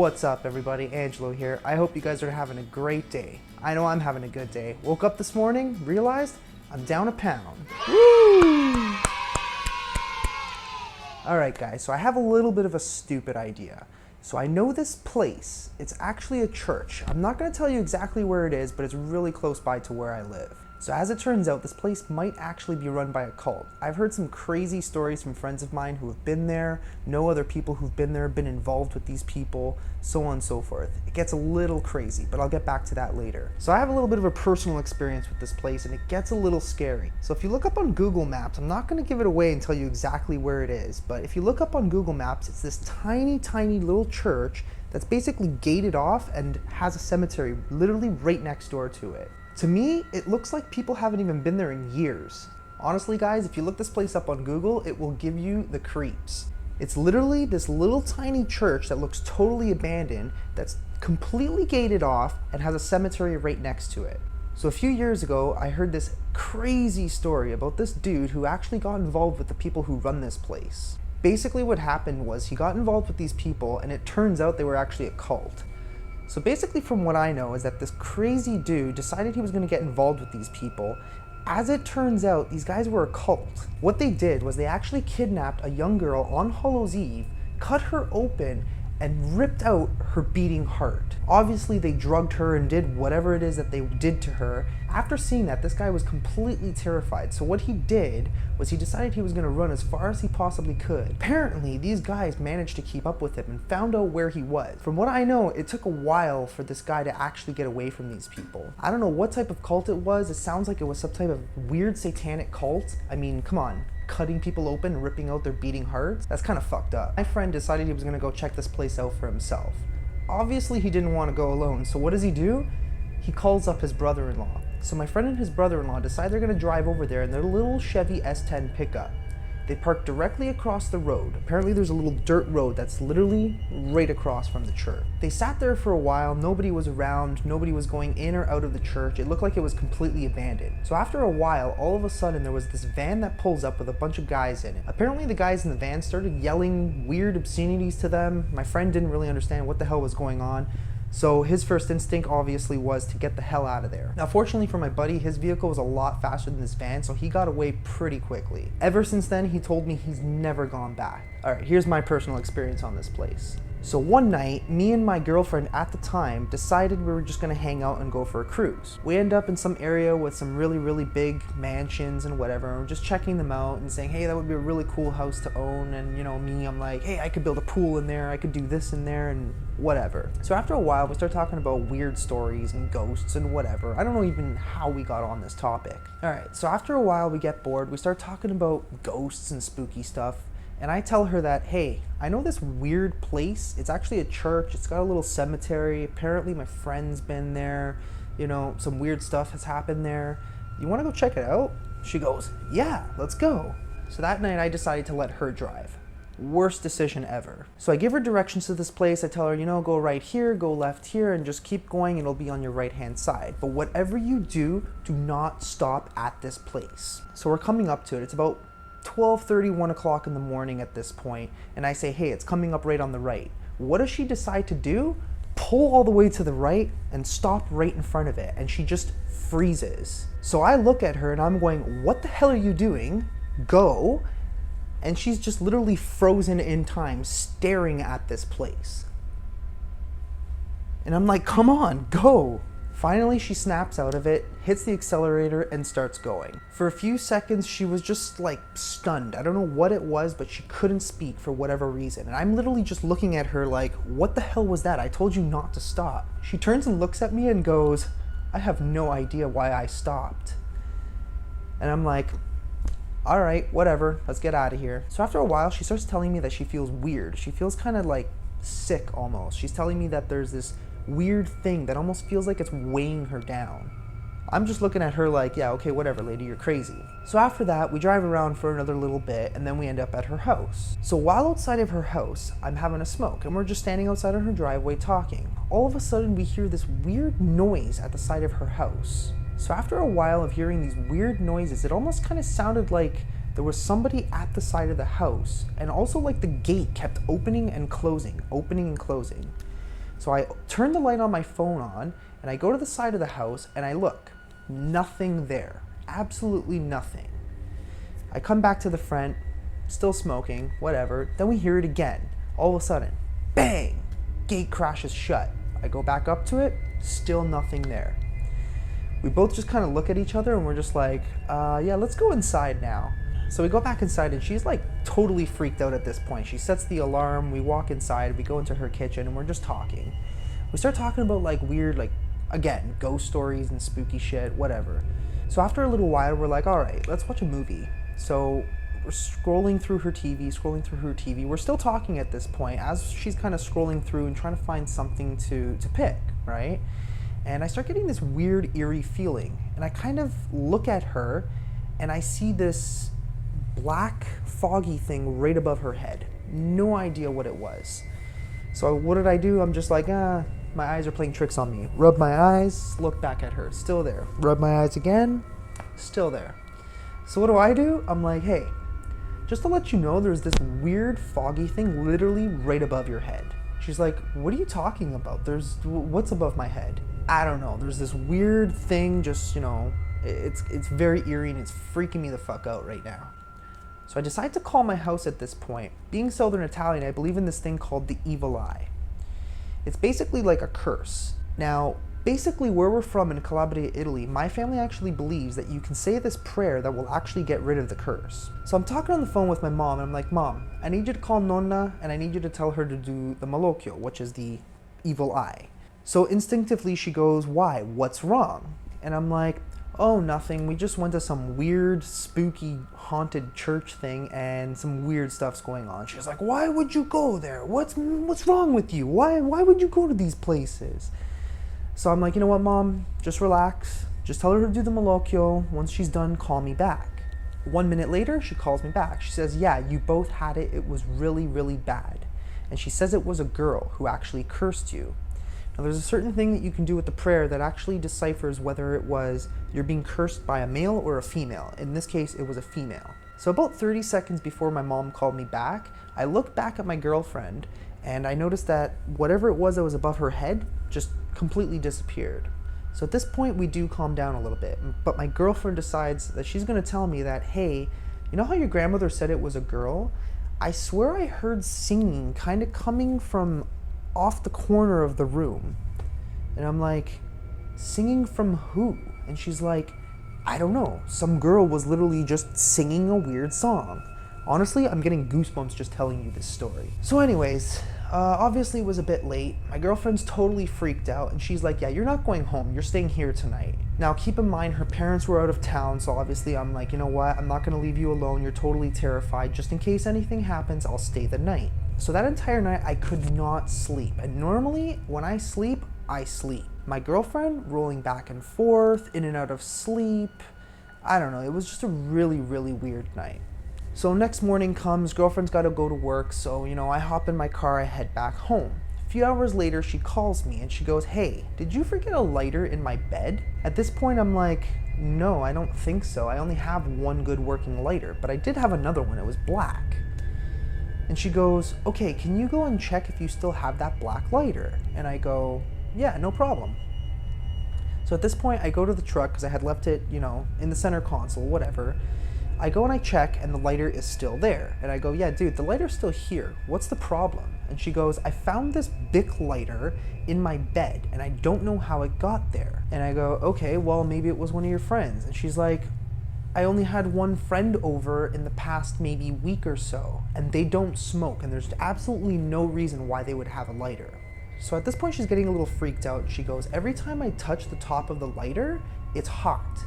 What's up everybody, Angelo here. I hope you guys are having a great day. I know I'm having a good day. Woke up this morning, realized I'm down a pound. Woo! Alright guys, so I have a little bit of a stupid idea. So I know this place, it's actually a church. I'm not going to tell you exactly where it is, but it's really close by to where I live. So as it turns out, this place might actually be run by a cult. I've heard some crazy stories from friends of mine who have been there, know other people who've been there, been involved with these people, so on and so forth. It gets a little crazy, but I'll get back to that later. So I have a little bit of a personal experience with this place, and it gets a little scary. So if you look up on Google Maps, I'm not going to give it away and tell you exactly where it is, but if you look up on Google Maps, it's this tiny little church that's basically gated off and has a cemetery literally right next door to it. To me, it looks like people haven't even been there in years. Honestly guys, if you look this place up on Google, it will give you the creeps. It's literally this little tiny church that looks totally abandoned, that's completely gated off and has a cemetery right next to it. So a few years ago, I heard this crazy story about this dude who actually got involved with the people who run this place. Basically what happened was he got involved with these people and it turns out they were actually a cult. So basically from what I know is that this crazy dude decided he was going to get involved with these people. As it turns out, these guys were a cult. What they did was they actually kidnapped a young girl on Hallows Eve, cut her open, and ripped out her beating heart. Obviously they drugged her and did whatever it is that they did to her. After seeing that, this guy was completely terrified. So what he did was he decided he was going to run as far as he possibly could. Apparently these guys managed to keep up with him and found out where he was. From what I know, it took a while for this guy to actually get away from these people. I don't know what type of cult it was. It sounds like it was some type of weird satanic cult. I mean, come on. Cutting people open and ripping out their beating hearts? That's kind of fucked up. My friend decided he was going to go check this place out for himself. Obviously he didn't want to go alone, so what does he do? He calls up his brother-in-law. So my friend and his brother-in-law decide they're going to drive over there in their little Chevy S10 pickup. They park directly across the road. Apparently there's a little dirt road that's literally right across from the church. They sat there for a while, nobody was around, nobody was going in or out of the church. It looked like it was completely abandoned. So after a while, all of a sudden there was this van that pulls up with a bunch of guys in it. Apparently the guys in the van started yelling weird obscenities to them. My friend didn't really understand what the hell was going on. So his first instinct obviously was to get the hell out of there. Now fortunately for my buddy, his vehicle was a lot faster than this van, so he got away pretty quickly. Ever since then, he told me he's never gone back. Alright, here's my personal experience on this place. So one night, me and my girlfriend at the time decided we were just gonna hang out and go for a cruise. We end up in some area with some really big mansions and whatever, and we're just checking them out and saying, hey, that would be a really cool house to own. And you know, me, I'm like, hey, I could build a pool in there, I could do this in there and whatever. So after a while, we start talking about weird stories and ghosts and whatever. I don't know even how we got on this topic. Alright, so after a while we get bored, we start talking about ghosts and spooky stuff. And I tell her that, hey, I know this weird place. It's actually a church. It's got a little cemetery. Apparently my friend's been there. You know, some weird stuff has happened there. You want to go check it out? She goes, yeah, let's go. So that night I decided to let her drive. Worst decision ever. So I give her directions to this place. I tell her, you know, go right here, go left here, and just keep going. It'll be on your right-hand side. But whatever you do not stop at this place. So we're coming up to it. It's about 12:30, 1 o'clock in the morning at this point, and I say, hey, it's coming up right on the right. What does she decide to do? Pull all the way to the right and stop right in front of it, and she just freezes. So I look at her and I'm going, what the hell are you doing? Go. And she's just literally frozen in time, staring at this place. And I'm like, come on, go. Finally, she snaps out of it, hits the accelerator, and starts going. For a few seconds, she was just like stunned. I don't know what it was, but she couldn't speak for whatever reason. And I'm literally just looking at her like, what the hell was that? I told you not to stop. She turns and looks at me and goes, I have no idea why I stopped. And I'm like, all right, whatever, let's get out of here. So after a while, she starts telling me that she feels weird. She feels kind of like sick almost. She's telling me that there's this weird thing that almost feels like it's weighing her down. I'm just looking at her like, yeah, okay, whatever, lady, you're crazy. So after that, we drive around for another little bit, and then we end up at her house. So while outside of her house, I'm having a smoke, and we're just standing outside on her driveway talking. All of a sudden, we hear this weird noise at the side of her house. So after a while of hearing these weird noises, it almost kind of sounded like there was somebody at the side of the house, and also like the gate kept opening and closing, opening and closing. So I turn the light on my phone on, and I go to the side of the house, and I look. Nothing there. Absolutely nothing. I come back to the front, still smoking, whatever. Then we hear it again. All of a sudden, bang! Gate crashes shut. I go back up to it, still nothing there. We both just kind of look at each other and we're just like, yeah, let's go inside now. So we go back inside and she's like totally freaked out at this point. She sets the alarm, we walk inside, we go into her kitchen and we're just talking. We start talking about like weird, like, again, ghost stories and spooky shit, whatever. So after a little while, we're like, all right, let's watch a movie. So we're scrolling through her TV. We're still talking at this point as she's kind of scrolling through and trying to find something to pick, right? And I start getting this weird, eerie feeling. And I kind of look at her and I see this black, foggy thing right above her head. No idea what it was. So what did I do? I'm just like, my eyes are playing tricks on me. Rub my eyes, look back at her, still there. Rub my eyes again, still there. So what do? I'm like, hey, just to let you know, there's this weird foggy thing literally right above your head. She's like, what are you talking about? What's above my head? I don't know. There's this weird thing, just, it's very eerie and it's freaking me the fuck out right now. So I decide to call my house at this point. Being Southern Italian, I believe in this thing called the evil eye. It's basically like a curse. Now, basically where we're from in Calabria, Italy, my family actually believes that you can say this prayer that will actually get rid of the curse. So I'm talking on the phone with my mom and I'm like, Mom, I need you to call Nonna and I need you to tell her to do the malocchio, which is the evil eye. So instinctively she goes, why? What's wrong? And I'm like, oh, nothing. We just went to some weird, spooky, haunted church thing and some weird stuff's going on. She's like, why would you go there? What's wrong with you? Why would you go to these places? So I'm like, you know what, Mom? Just relax. Just tell her to do the malocchio. Once she's done, call me back. 1 minute later, she calls me back. She says, yeah, you both had it. It was really, really bad. And she says it was a girl who actually cursed you. Now, there's a certain thing that you can do with the prayer that actually deciphers whether it was you're being cursed by a male or a female. In this case, it was a female. So about 30 seconds before my mom called me back, I looked back at my girlfriend and I noticed that whatever it was that was above her head just completely disappeared. So at this point, we do calm down a little bit, but my girlfriend decides that she's gonna tell me that, hey, you know how your grandmother said it was a girl? I swear I heard singing kind of coming from off the corner of the room. And I'm like, singing from who? And she's like, I don't know. Some girl was literally just singing a weird song. Honestly, I'm getting goosebumps just telling you this story. So anyways, obviously it was a bit late. My girlfriend's totally freaked out and she's like, yeah, you're not going home. You're staying here tonight. Now keep in mind, her parents were out of town. So obviously I'm like, you know what? I'm not gonna leave you alone. You're totally terrified. Just in case anything happens, I'll stay the night. So that entire night, I could not sleep. And normally, when I sleep, I sleep. My girlfriend rolling back and forth, in and out of sleep. I don't know, it was just a really, really weird night. So next morning comes, girlfriend's gotta go to work, so, I hop in my car, I head back home. A few hours later, she calls me and she goes, hey, did you forget a lighter in my bed? At this point, I'm like, no, I don't think so. I only have one good working lighter, but I did have another one, it was black. And she goes, okay, can you go and check if you still have that black lighter? And I go, yeah, no problem. So at this point, I go to the truck because I had left it, in the center console, whatever. I go and I check and the lighter is still there. And I go, yeah, dude, the lighter's still here. What's the problem? And she goes, I found this Bic lighter in my bed and I don't know how it got there. And I go, okay, well, maybe it was one of your friends. And she's like, I only had one friend over in the past maybe week or so, and they don't smoke, and there's absolutely no reason why they would have a lighter. So at this point, she's getting a little freaked out. She goes, every time I touch the top of the lighter, it's hot.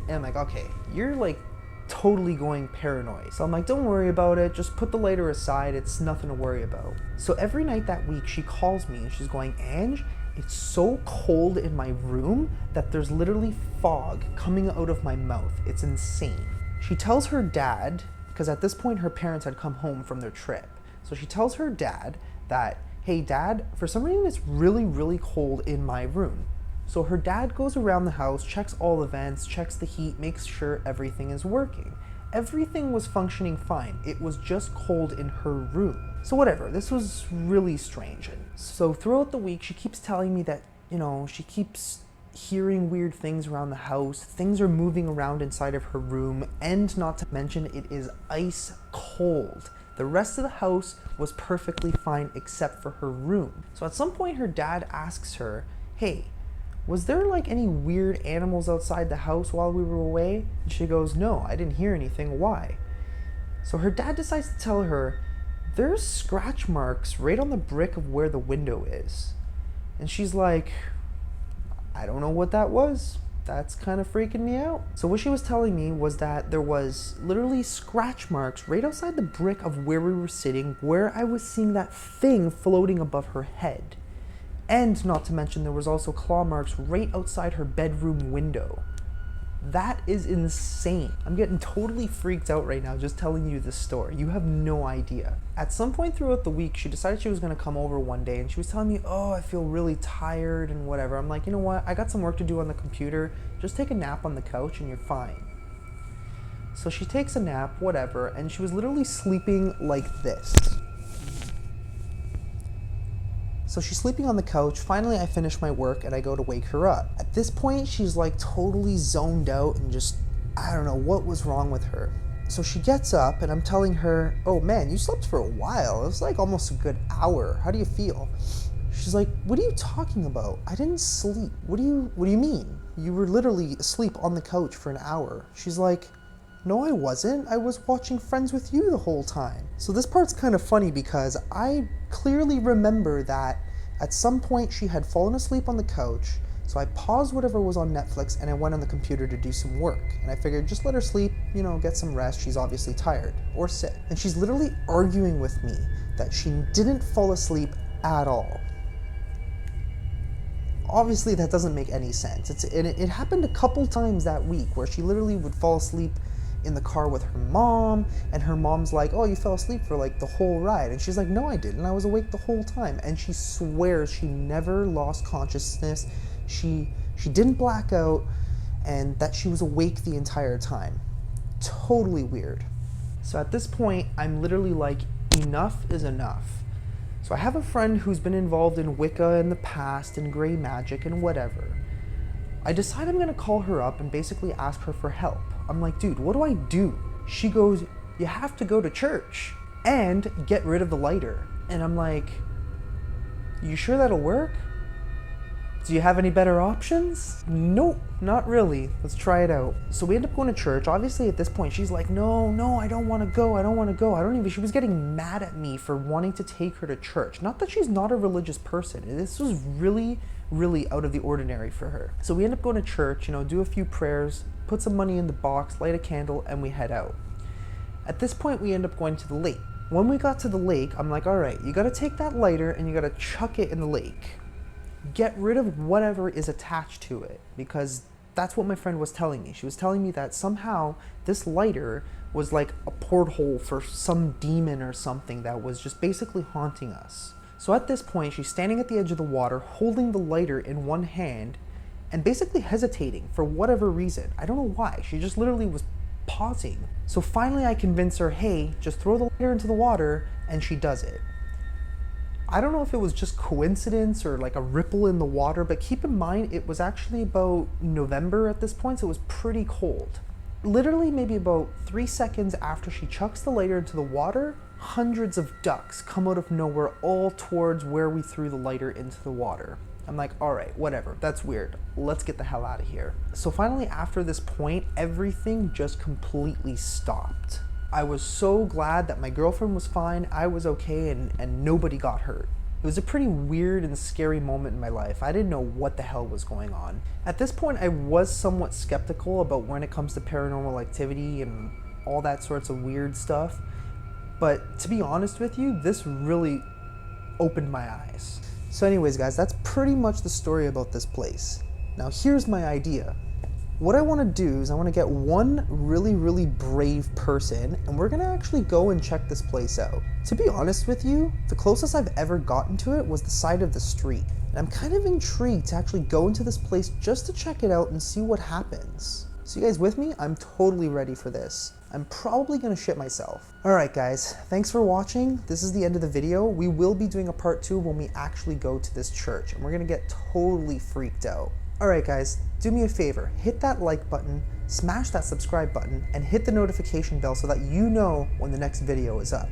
And I'm like, okay, you're like totally going paranoid. So I'm like, don't worry about it. Just put the lighter aside. It's nothing to worry about. So every night that week, she calls me and she's going, Ange, it's so cold in my room that there's literally fog coming out of my mouth. It's insane. She tells her dad, because at this point her parents had come home from their trip. So she tells her dad that, hey dad, for some reason it's really, really cold in my room. So her dad goes around the house, checks all the vents, checks the heat, makes sure everything is working. Everything was functioning fine. It was just cold in her room. So whatever, this was really strange. And so throughout the week, she keeps telling me that, she keeps hearing weird things around the house. Things are moving around inside of her room, and not to mention it is ice cold. The rest of the house was perfectly fine except for her room. So at some point her dad asks her, hey, was there like any weird animals outside the house while we were away? And she goes, no, I didn't hear anything. Why? So her dad decides to tell her, there's scratch marks right on the brick of where the window is. And she's like, I don't know what that was. That's kind of freaking me out. So what she was telling me was that there was literally scratch marks right outside the brick of where we were sitting, where I was seeing that thing floating above her head. And not to mention there was also claw marks right outside her bedroom window. That is insane. I'm getting totally freaked out right now just telling you this story. You have no idea. At some point throughout the week, she decided she was gonna come over one day and she was telling me, oh, I feel really tired and whatever. I'm like, you know what? I got some work to do on the computer. Just take a nap on the couch and you're fine. So she takes a nap, whatever, and she was literally sleeping like this. So she's sleeping on the couch. Finally, I finish my work and I go to wake her up. At this point, she's like totally zoned out and just, I don't know what was wrong with her. So she gets up and I'm telling her, oh man, you slept for a while. It was like almost a good hour. How do you feel? She's like, what are you talking about? I didn't sleep. What do you mean? You were literally asleep on the couch for an hour. She's like, no, I wasn't. I was watching Friends with You the whole time. So this part's kind of funny because I clearly remember that at some point she had fallen asleep on the couch. So I paused whatever was on Netflix and I went on the computer to do some work. And I figured just let her sleep, get some rest. She's obviously tired or sick. And she's literally arguing with me that she didn't fall asleep at all. Obviously that doesn't make any sense. It happened a couple times that week where she literally would fall asleep in the car with her mom, and her mom's like, oh, you fell asleep for like the whole ride. And she's like, no, I didn't. I was awake the whole time. And she swears she never lost consciousness. She didn't black out, and that she was awake the entire time. Totally weird. So at this point, I'm literally like, enough is enough. So I have a friend who's been involved in Wicca in the past and gray magic and whatever. I decide I'm gonna call her up and basically ask her for help. I'm like, dude, what do I do? She goes, you have to go to church and get rid of the lighter. And I'm like, you sure that'll work? Do you have any better options? Nope, not really. Let's try it out. So we end up going to church. Obviously at this point, she's like, no, I don't wanna go. She was getting mad at me for wanting to take her to church. Not that she's not a religious person. This was really out of the ordinary for her. So we end up going to church, do a few prayers, put some money in the box, light a candle, and we head out. At this point, we end up going to the lake. When we got to the lake, I'm like, all right, you gotta take that lighter and you gotta chuck it in the lake. Get rid of whatever is attached to it, because that's what my friend was telling me. She was telling me that somehow this lighter was like a porthole for some demon or something that was just basically haunting us. So at this point, she's standing at the edge of the water, holding the lighter in one hand, and basically hesitating for whatever reason. I don't know why. She just literally was pausing. So finally I convince her, hey, just throw the lighter into the water, and she does it. I don't know if it was just coincidence or like a ripple in the water, but keep in mind it was actually about November at this point, so it was pretty cold. Literally maybe about 3 seconds after she chucks the lighter into the water, hundreds of ducks come out of nowhere all towards where we threw the lighter into the water. I'm like, all right, whatever, that's weird. Let's get the hell out of here. So finally after this point, everything just completely stopped. I was so glad that my girlfriend was fine, I was okay, and nobody got hurt. It was a pretty weird and scary moment in my life. I didn't know what the hell was going on. At this point, I was somewhat skeptical about when it comes to paranormal activity and all that sorts of weird stuff. But to be honest with you, this really opened my eyes. So anyways, guys, that's pretty much the story about this place. Now here's my idea. What I want to do is I want to get one really brave person, and we're going to actually go and check this place out. To be honest with you, the closest I've ever gotten to it was the side of the street. And I'm kind of intrigued to actually go into this place just to check it out and see what happens. So you guys with me? I'm totally ready for this. I'm probably gonna shit myself. All right, guys, thanks for watching. This is the end of the video. We will be doing a part 2 when we actually go to this church, and we're gonna get totally freaked out. All right, guys, do me a favor. Hit that like button, smash that subscribe button, and hit the notification bell so that you know when the next video is up.